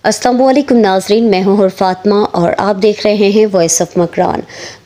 अस्सलामुअलैकुम नाज़रीन, मैं हूँ हुर फातिमा और आप देख रहे हैं वॉइस ऑफ मकरान।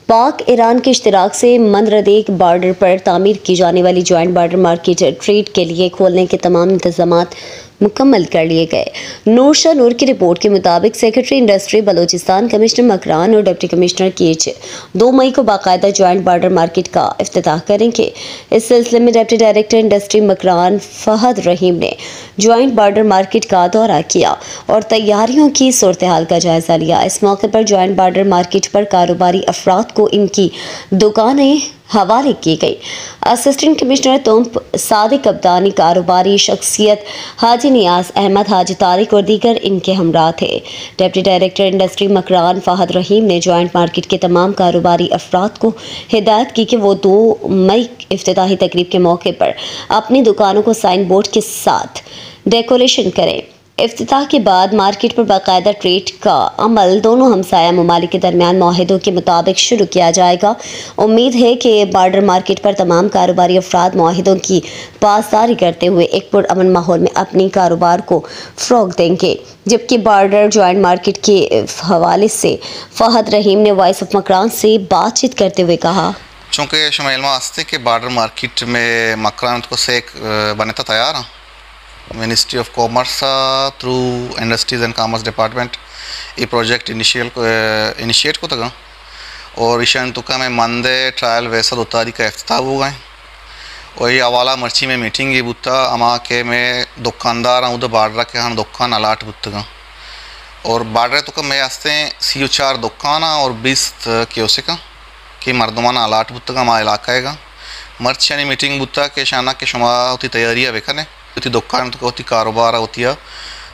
पाक ईरान के इश्तिराक से मंदरदेग बॉर्डर पर तामीर की जाने वाली जॉइंट बॉर्डर मार्केट ट्रेड के लिए खोलने के तमाम इंतजामात मुकम्मल कर लिए गए। नूर शाह नूर की रिपोर्ट के मुताबिक secretary industry Balochistan commissioner Makran और डिप्टी कमिश्नर कीच 2 मई को बाकायदा जॉइंट बॉर्डर मार्केट का इफ्तिताह करेंगे। इस सिलसिले में deputy director industry Makran Fahad Rahim ने जॉइंट बॉर्डर मार्केट का दौरा किया और तैयारियों की सूरत हाल का जायजा लिया। इस मौके पर जॉइंट बॉर्डर मार्केट पर कारोबारी अफराद को इनकी दुकानें हवाले की गई। असिस्टेंट कमिश्नर तुंप सादिक अब्दानी, कारोबारी शख्सियत हाजी नियाज अहमद, हाजी तारिक और दीगर इनके हमरा थे। Deputy director industry Makran Fahad Rahim ने जॉइंट मार्केट के तमाम कारोबारी अफराद को हिदायत की कि वो 2 मई इफ्तिताही तकरीब के मौके पर अपनी दुकानों को साइन बोर्ड के साथ डेकोरेशन करें। इफ्तिताह के बाद मार्केट पर बाकायदा ट्रेड का अमल दोनों हमसाया ममालिक के दरमियान माहिदों के मुताबिक शुरू किया जाएगा। उम्मीद है कि बॉर्डर मार्केट पर तमाम कारोबारी अफराद माहिदों की पासदारी करते हुए एक पुरअमन माहौल में अपनी कारोबार को फ़रोग़ देंगे। जबकि बॉर्डर जॉइंट मार्केट के हवाले से फहद रहीम ने वॉइस ऑफ मकरान से बातचीत करते हुए कहा, चूँकि शुमा इल्म आस्ते के बॉर्डर मार्केट में मकरान को से एक बनता तैयार ministry of commerce through industries and commerce department ये प्रोजेक्ट इनिशिएट को तक और ईशान तुका में मंदे ट्रायल वैसा उतारी का इफ्तिताह हो गए और ये अवाला मर्ची में मीटिंग ये बुता अमा के में दुकानदार उधर बॉर्डर के हाँ दुकान अलाट बुतगा और बॉर्डर तुका में आस्ते CO4 दुकान और 20 क्योसे का कि मर्दमाना अलाट बुतगा मा इलाका है मर्च यानी मीटिंग बुता के शाना के शुमा होती तैयारियाँ वेखने होती दुकान तो होती कारोबार होती है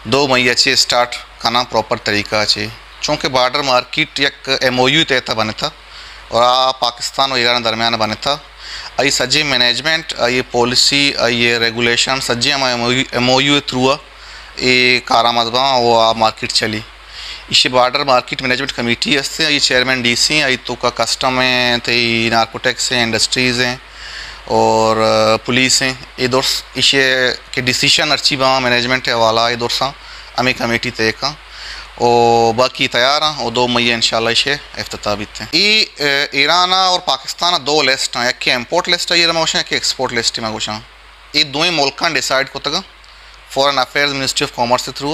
2 मई अच्छे स्टार्ट करना प्रॉपर तरीका अच्छे चूँकि बॉर्डर मार्केट एक MOU तय था बने था और पाकिस्तान और ईरान दरमियान बने था आई सज्जे मैनेजमेंट ये पॉलिसी ये रेगुलेशन सज्जे MOU थ्रू ये कारामदबा वो मार्केट चली इसे बॉर्डर मार्केट मैनेजमेंट कमेटी हस्ते ये चेयरमैन DC आई तो का कस्टम है तो नार्कोटिक्स हैं इंडस्ट्रीज़ हैं और पुलिस हैं ये दोर्स इसे के डिसीशन अर्ची बा मैनेजमेंट है वाला ये दोर्सा अमी कमेटी तय का और बाकी तैयार हैं और 2 मई इंशाल्लाह इसे इफ्तिताह भी थे। ये ईरान और पाकिस्तान 2 लिस्ट हैं, एक इम्पोर्ट लिस्ट है ये रमाशा एक एक्सपोर्ट लिस्ट में कुछ ये 2 मुल्क डिसाइड को तक foreign affairs ministry of commerce के थ्रू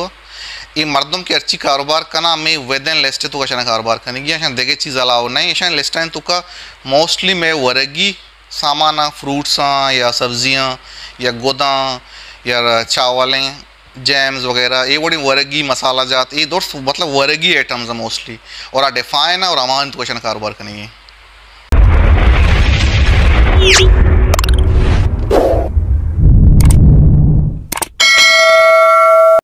ये मर्दम के अच्छी कारोबार करना मैं वेदन लिस्ट तो का कारोबार करने की देखे चीज़ अलाव नहीं ऐसा लिस्ट तो का मोस्टली मैं वरगी सामान फ्रूट्स या सब्जियां या गोदा या चावलें जैम्स वगैरह ये बड़ी वरगी मसाला जात ये दोस्त मतलब वरगी आइटम्स है मोस्टली और डिफाइन है और अमान तो कारोबार करनी है।